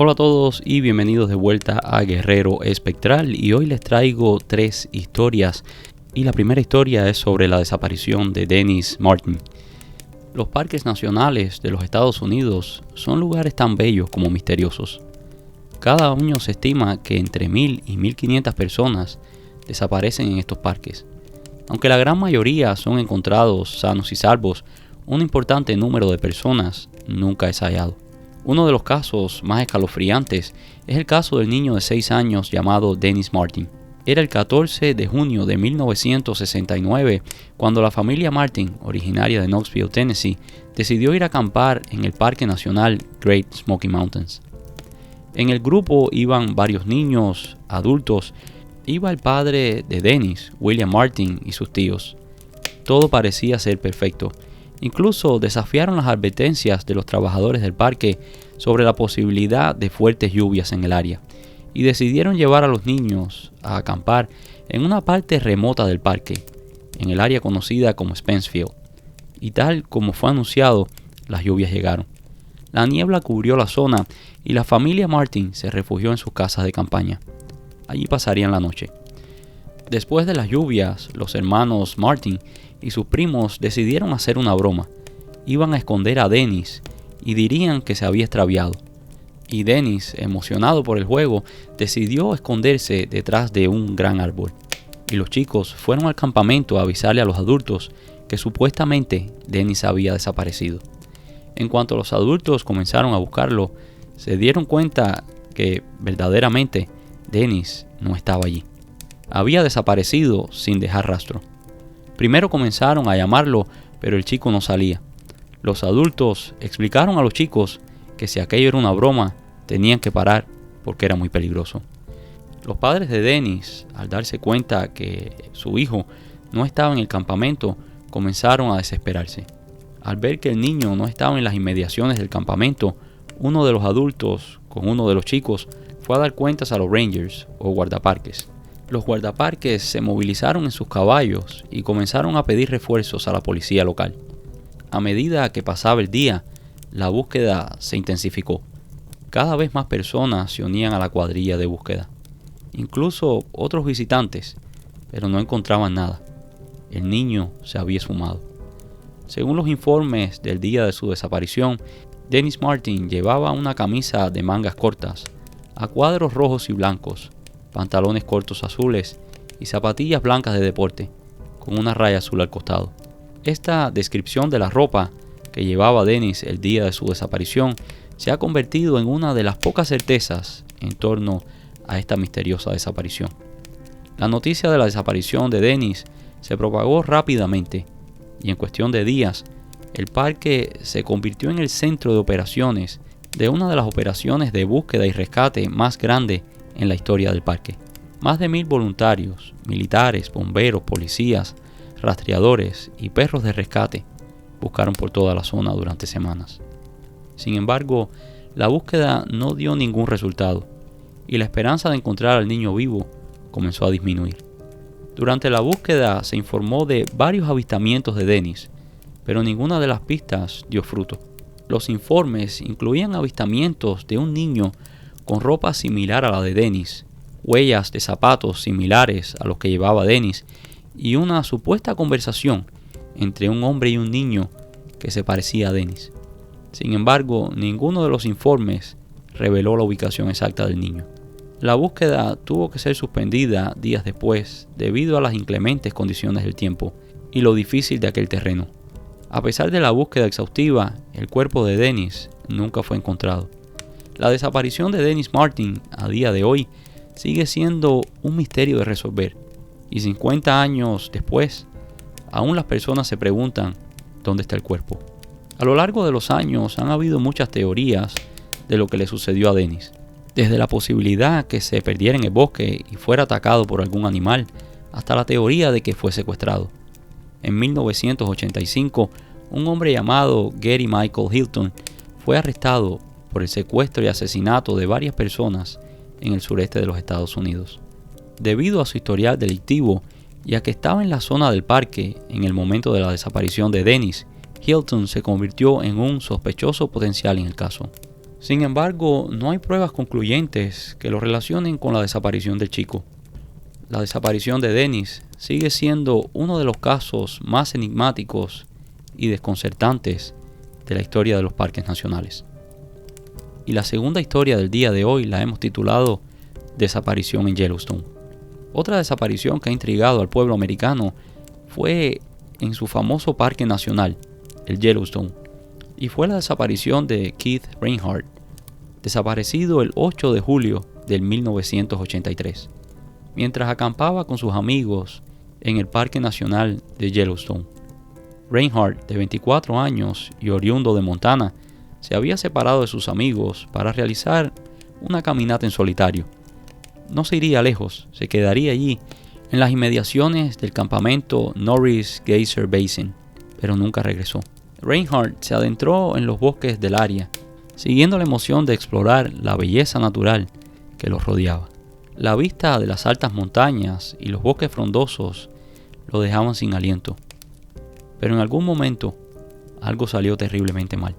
Hola a todos y bienvenidos de vuelta a Guerrero Espectral, y hoy les traigo 3 historias y la primera historia es sobre la desaparición de Dennis Martin. Los parques nacionales de los Estados Unidos son lugares tan bellos como misteriosos. Cada año se estima que entre 1000 y 1500 personas desaparecen en estos parques. Aunque la gran mayoría son encontrados sanos y salvos, un importante número de personas nunca es hallado. Uno de los casos más escalofriantes es el caso del niño de 6 años llamado Dennis Martin. Era el 14 de junio de 1969 cuando la familia Martin, originaria de Knoxville, Tennessee, decidió ir a acampar en el Parque Nacional Great Smoky Mountains. En el grupo iban varios niños, adultos, iba el padre de Dennis, William Martin, y sus tíos. Todo parecía ser perfecto. Incluso desafiaron las advertencias de los trabajadores del parque sobre la posibilidad de fuertes lluvias en el área y decidieron llevar a los niños a acampar en una parte remota del parque, en el área conocida como Spencefield. Y tal como fue anunciado, las lluvias llegaron. La niebla cubrió la zona y la familia Martin se refugió en sus casas de campaña. Allí pasarían la noche. Después de las lluvias, los hermanos Martin y sus primos decidieron hacer una broma. Iban a esconder a Dennis y dirían que se había extraviado. Y Dennis, emocionado por el juego, decidió esconderse detrás de un gran árbol. Y los chicos fueron al campamento a avisarle a los adultos que supuestamente Dennis había desaparecido. En cuanto los adultos comenzaron a buscarlo, se dieron cuenta que verdaderamente Dennis no estaba allí. Había desaparecido sin dejar rastro. Primero comenzaron a llamarlo, pero el chico no salía. Los adultos explicaron a los chicos que si aquello era una broma, tenían que parar porque era muy peligroso. Los padres de Dennis, al darse cuenta que su hijo no estaba en el campamento, comenzaron a desesperarse. Al ver que el niño no estaba en las inmediaciones del campamento, uno de los adultos con uno de los chicos fue a dar cuentas a los Rangers o guardaparques. Los guardaparques se movilizaron en sus caballos y comenzaron a pedir refuerzos a la policía local. A medida que pasaba el día, la búsqueda se intensificó. Cada vez más personas se unían a la cuadrilla de búsqueda. Incluso otros visitantes, pero no encontraban nada. El niño se había esfumado. Según los informes del día de su desaparición, Dennis Martin llevaba una camisa de mangas cortas, a cuadros rojos y blancos, pantalones cortos azules y zapatillas blancas de deporte, con una raya azul al costado. Esta descripción de la ropa que llevaba Dennis el día de su desaparición se ha convertido en una de las pocas certezas en torno a esta misteriosa desaparición. La noticia de la desaparición de Dennis se propagó rápidamente y en cuestión de días, el parque se convirtió en el centro de operaciones de una de las operaciones de búsqueda y rescate más grande en la historia del parque. Más de 1000 voluntarios, militares, bomberos, policías, rastreadores y perros de rescate buscaron por toda la zona durante semanas. Sin embargo, la búsqueda no dio ningún resultado y la esperanza de encontrar al niño vivo comenzó a disminuir. Durante la búsqueda se informó de varios avistamientos de Dennis, pero ninguna de las pistas dio fruto. Los informes incluían avistamientos de un niño con ropa similar a la de Dennis, huellas de zapatos similares a los que llevaba Dennis y una supuesta conversación entre un hombre y un niño que se parecía a Dennis. Sin embargo, ninguno de los informes reveló la ubicación exacta del niño. La búsqueda tuvo que ser suspendida días después debido a las inclementes condiciones del tiempo y lo difícil de aquel terreno. A pesar de la búsqueda exhaustiva, el cuerpo de Dennis nunca fue encontrado. La desaparición de Dennis Martin a día de hoy sigue siendo un misterio de resolver y 50 años después, aún las personas se preguntan dónde está el cuerpo. A lo largo de los años han habido muchas teorías de lo que le sucedió a Dennis, desde la posibilidad que se perdiera en el bosque y fuera atacado por algún animal, hasta la teoría de que fue secuestrado. En 1985, un hombre llamado Gary Michael Hilton fue arrestado por el secuestro y asesinato de varias personas en el sureste de los Estados Unidos. Debido a su historial delictivo y a que estaba en la zona del parque en el momento de la desaparición de Dennis, Hilton se convirtió en un sospechoso potencial en el caso. Sin embargo, no hay pruebas concluyentes que lo relacionen con la desaparición del chico. La desaparición de Dennis sigue siendo uno de los casos más enigmáticos y desconcertantes de la historia de los parques nacionales. Y la segunda historia del día de hoy la hemos titulado Desaparición en Yellowstone. Otra desaparición que ha intrigado al pueblo americano fue en su famoso parque nacional, el Yellowstone, y fue la desaparición de Keith Reinhardt, desaparecido el 8 de julio del 1983, mientras acampaba con sus amigos en el Parque Nacional de Yellowstone. Reinhardt, de 24 años y oriundo de Montana, se había separado de sus amigos para realizar una caminata en solitario. No se iría lejos, se quedaría allí, en las inmediaciones del campamento Norris Geyser Basin, pero nunca regresó. Reinhardt se adentró en los bosques del área, siguiendo la emoción de explorar la belleza natural que los rodeaba. La vista de las altas montañas y los bosques frondosos lo dejaban sin aliento. Pero en algún momento, algo salió terriblemente mal.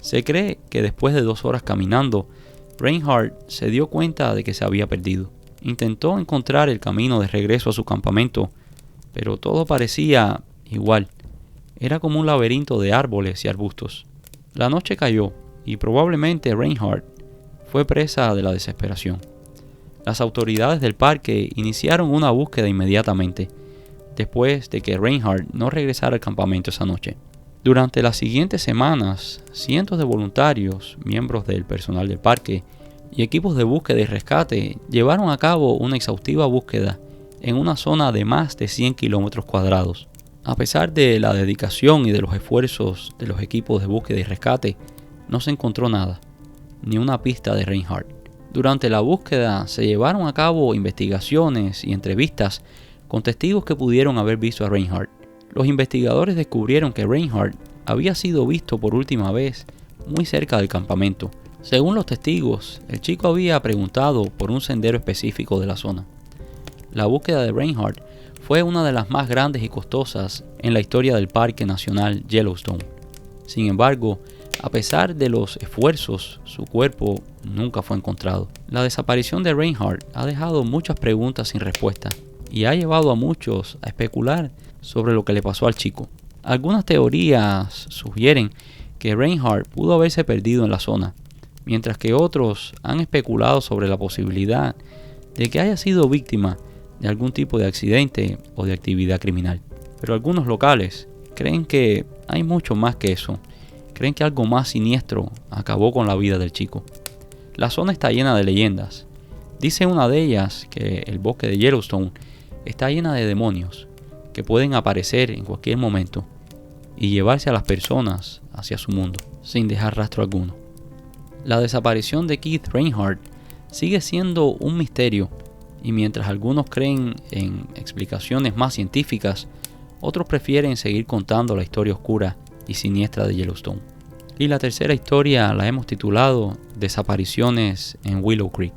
Se cree que después de 2 horas caminando, Reinhardt se dio cuenta de que se había perdido. Intentó encontrar el camino de regreso a su campamento, pero todo parecía igual. Era como un laberinto de árboles y arbustos. La noche cayó y probablemente Reinhardt fue presa de la desesperación. Las autoridades del parque iniciaron una búsqueda inmediatamente, después de que Reinhardt no regresara al campamento esa noche. Durante las siguientes semanas, cientos de voluntarios, miembros del personal del parque y equipos de búsqueda y rescate llevaron a cabo una exhaustiva búsqueda en una zona de más de 100 kilómetros cuadrados. A pesar de la dedicación y de los esfuerzos de los equipos de búsqueda y rescate, no se encontró nada, ni una pista de Reinhardt. Durante la búsqueda se llevaron a cabo investigaciones y entrevistas con testigos que pudieron haber visto a Reinhardt. Los investigadores descubrieron que Reinhardt había sido visto por última vez muy cerca del campamento. Según los testigos, el chico había preguntado por un sendero específico de la zona. La búsqueda de Reinhardt fue una de las más grandes y costosas en la historia del Parque Nacional Yellowstone. Sin embargo, a pesar de los esfuerzos, su cuerpo nunca fue encontrado. La desaparición de Reinhardt ha dejado muchas preguntas sin respuesta y ha llevado a muchos a especular sobre lo que le pasó al chico. Algunas teorías sugieren que Reinhardt pudo haberse perdido en la zona, mientras que otros han especulado sobre la posibilidad de que haya sido víctima de algún tipo de accidente o de actividad criminal. Pero algunos locales creen que hay mucho más que eso. Creen que algo más siniestro acabó con la vida del chico. La zona está llena de leyendas. Dice una de ellas que el bosque de Yellowstone está llena de demonios que pueden aparecer en cualquier momento y llevarse a las personas hacia su mundo sin dejar rastro alguno. La desaparición de Keith Reinhardt sigue siendo un misterio, y mientras algunos creen en explicaciones más científicas, otros prefieren seguir contando la historia oscura y siniestra de Yellowstone. Y la tercera historia la hemos titulado Desapariciones en Willow Creek.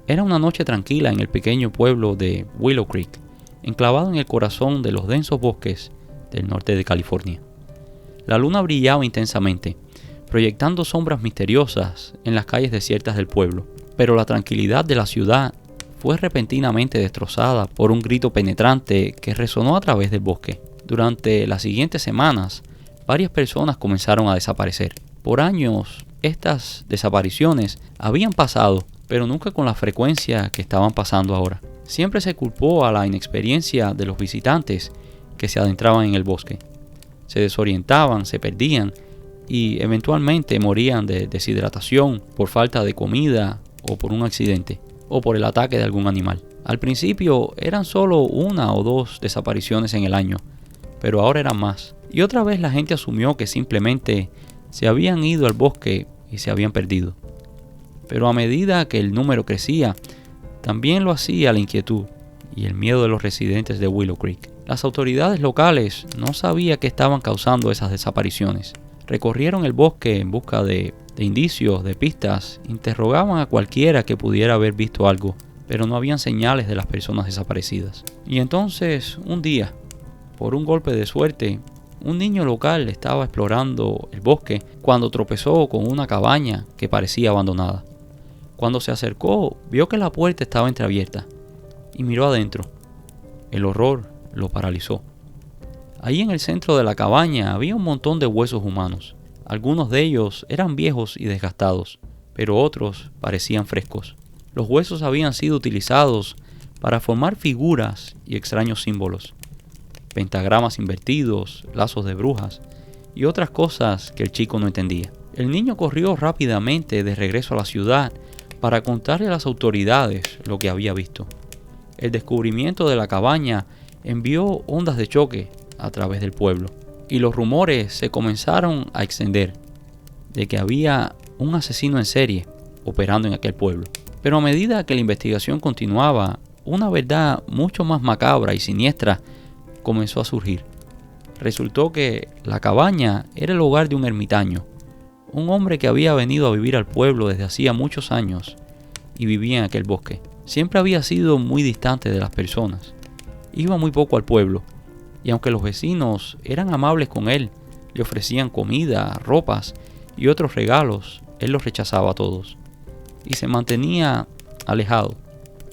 Era una noche tranquila en el pequeño pueblo de Willow Creek, enclavado en el corazón de los densos bosques del norte de California. La luna brillaba intensamente, proyectando sombras misteriosas en las calles desiertas del pueblo, pero la tranquilidad de la ciudad fue repentinamente destrozada por un grito penetrante que resonó a través del bosque. Durante las siguientes semanas, varias personas comenzaron a desaparecer. Por años, estas desapariciones habían pasado, pero nunca con la frecuencia que estaban pasando ahora. Siempre se culpó a la inexperiencia de los visitantes que se adentraban en el bosque. Se desorientaban, se perdían y eventualmente morían de deshidratación, por falta de comida o por un accidente, o por el ataque de algún animal. Al principio eran solo 1 o 2 desapariciones en el año, pero ahora eran más. Y otra vez la gente asumió que simplemente se habían ido al bosque y se habían perdido. Pero a medida que el número crecía, también lo hacía la inquietud y el miedo de los residentes de Willow Creek. Las autoridades locales no sabían qué estaban causando esas desapariciones. Recorrieron el bosque en busca de indicios, de pistas, interrogaban a cualquiera que pudiera haber visto algo, pero no habían señales de las personas desaparecidas. Y entonces, un día, por un golpe de suerte, Un niño local estaba explorando el bosque cuando tropezó con una cabaña que parecía abandonada. Cuando se acercó, vio que la puerta estaba entreabierta y miró adentro. El horror lo paralizó. Allí en el centro de la cabaña había un montón de huesos humanos. Algunos de ellos eran viejos y desgastados, pero otros parecían frescos. Los huesos habían sido utilizados para formar figuras y extraños símbolos, pentagramas invertidos, lazos de brujas y otras cosas que el chico no entendía. El niño corrió rápidamente de regreso a la ciudad para contarle a las autoridades lo que había visto. El descubrimiento de la cabaña envió ondas de choque a través del pueblo y los rumores se comenzaron a extender de que había un asesino en serie operando en aquel pueblo. Pero a medida que la investigación continuaba, una verdad mucho más macabra y siniestra comenzó a surgir. Resultó que la cabaña era el hogar de un ermitaño, un hombre que había venido a vivir al pueblo desde hacía muchos años y vivía en aquel bosque. Siempre había sido muy distante de las personas. Iba muy poco al pueblo, y aunque los vecinos eran amables con él, le ofrecían comida, ropas y otros regalos, él los rechazaba a todos y se mantenía alejado,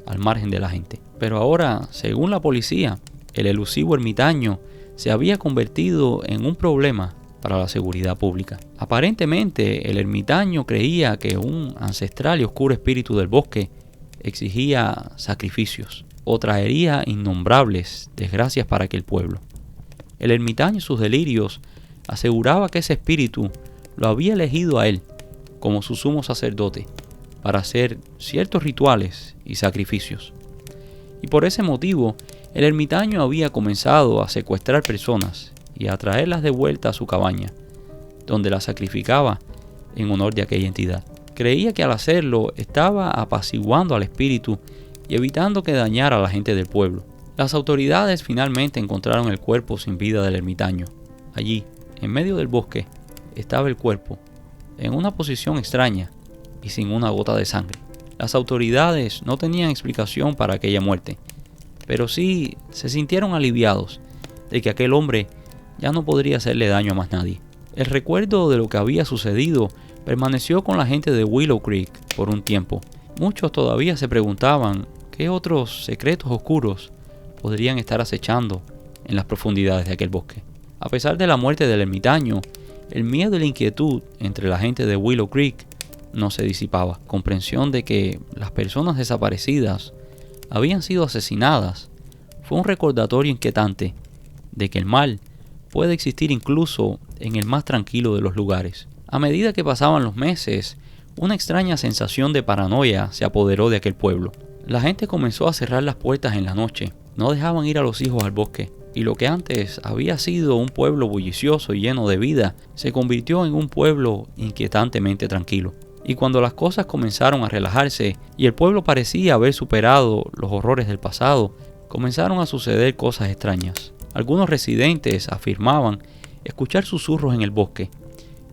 al margen de la gente. Pero ahora, según la policía, el elusivo ermitaño se había convertido en un problema para la seguridad pública. Aparentemente, el ermitaño creía que un ancestral y oscuro espíritu del bosque exigía sacrificios o traería innombrables desgracias para aquel pueblo. El ermitaño en sus delirios aseguraba que ese espíritu lo había elegido a él como su sumo sacerdote para hacer ciertos rituales y sacrificios. Y por ese motivo, el ermitaño había comenzado a secuestrar personas y a traerlas de vuelta a su cabaña, donde las sacrificaba en honor de aquella entidad. Creía que al hacerlo estaba apaciguando al espíritu y evitando que dañara a la gente del pueblo. Las autoridades finalmente encontraron el cuerpo sin vida del ermitaño. Allí, en medio del bosque, estaba el cuerpo, en una posición extraña y sin una gota de sangre. Las autoridades no tenían explicación para aquella muerte, pero sí se sintieron aliviados de que aquel hombre ya no podría hacerle daño a más nadie. El recuerdo de lo que había sucedido permaneció con la gente de Willow Creek por un tiempo. Muchos todavía se preguntaban qué otros secretos oscuros podrían estar acechando en las profundidades de aquel bosque. A pesar de la muerte del ermitaño, el miedo y la inquietud entre la gente de Willow Creek no se disipaba. Comprensión de que las personas desaparecidas habían sido asesinadas fue un recordatorio inquietante de que el mal puede existir incluso en el más tranquilo de los lugares. A medida que pasaban los meses, una extraña sensación de paranoia se apoderó de aquel pueblo. La gente comenzó a cerrar las puertas en la noche, no dejaban ir a los hijos al bosque, y lo que antes había sido un pueblo bullicioso y lleno de vida, se convirtió en un pueblo inquietantemente tranquilo. Y cuando las cosas comenzaron a relajarse y el pueblo parecía haber superado los horrores del pasado, comenzaron a suceder cosas extrañas. Algunos residentes afirmaban escuchar susurros en el bosque,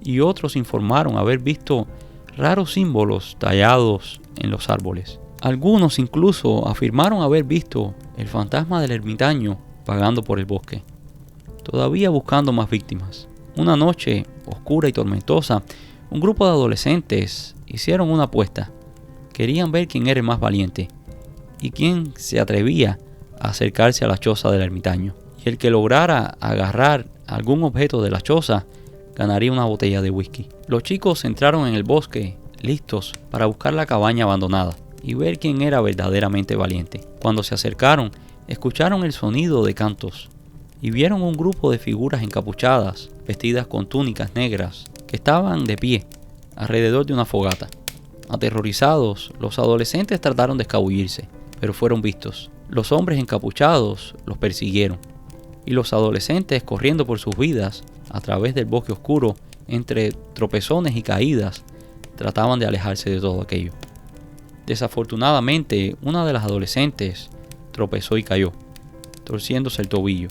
y otros informaron haber visto raros símbolos tallados en los árboles. Algunos incluso afirmaron haber visto el fantasma del ermitaño vagando por el bosque, todavía buscando más víctimas. Una noche oscura y tormentosa, un grupo de adolescentes hicieron una apuesta. Querían ver quién era el más valiente y quién se atrevía a acercarse a la choza del ermitaño. Y el que lograra agarrar algún objeto de la choza ganaría una botella de whisky. Los chicos entraron en el bosque listos para buscar la cabaña abandonada y ver quién era verdaderamente valiente. Cuando se acercaron, escucharon el sonido de cantos y vieron un grupo de figuras encapuchadas, vestidas con túnicas negras, que estaban de pie alrededor de una fogata. Aterrorizados, los adolescentes trataron de escabullirse, pero fueron vistos. Los hombres encapuchados los persiguieron, y los adolescentes, corriendo por sus vidas a través del bosque oscuro, entre tropezones y caídas, trataban de alejarse de todo aquello. Desafortunadamente, una de las adolescentes tropezó y cayó, torciéndose el tobillo.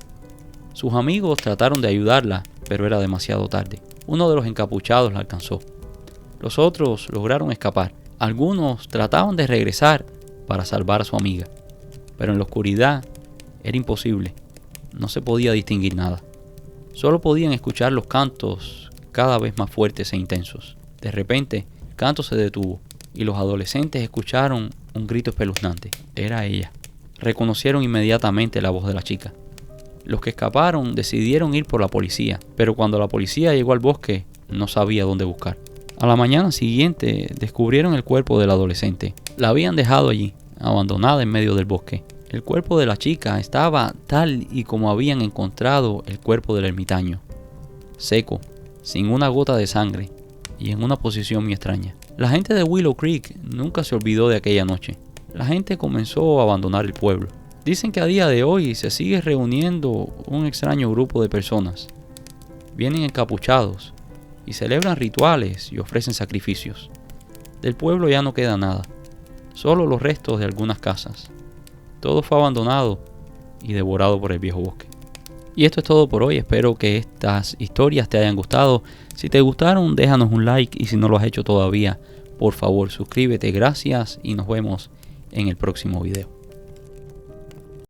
Sus amigos trataron de ayudarla, pero era demasiado tarde. Uno de los encapuchados la alcanzó. Los otros lograron escapar. Algunos trataban de regresar para salvar a su amiga, pero en la oscuridad era imposible. No se podía distinguir nada. Solo podían escuchar los cantos cada vez más fuertes e intensos. De repente, el canto se detuvo y los adolescentes escucharon un grito espeluznante. Era ella. Reconocieron inmediatamente la voz de la chica. Los que escaparon decidieron ir por la policía, pero cuando la policía llegó al bosque, no sabía dónde buscar. A la mañana siguiente descubrieron el cuerpo del adolescente. La habían dejado allí, abandonada en medio del bosque. El cuerpo de la chica estaba tal y como habían encontrado el cuerpo del ermitaño, seco, sin una gota de sangre y en una posición muy extraña. La gente de Willow Creek nunca se olvidó de aquella noche. La gente comenzó a abandonar el pueblo. Dicen que a día de hoy se sigue reuniendo un extraño grupo de personas. Vienen encapuchados y celebran rituales y ofrecen sacrificios. Del pueblo ya no queda nada, solo los restos de algunas casas. Todo fue abandonado y devorado por el viejo bosque. Y esto es todo por hoy. Espero que estas historias te hayan gustado. Si te gustaron, déjanos un like, y si no lo has hecho todavía, por favor suscríbete. Gracias y nos vemos en el próximo video.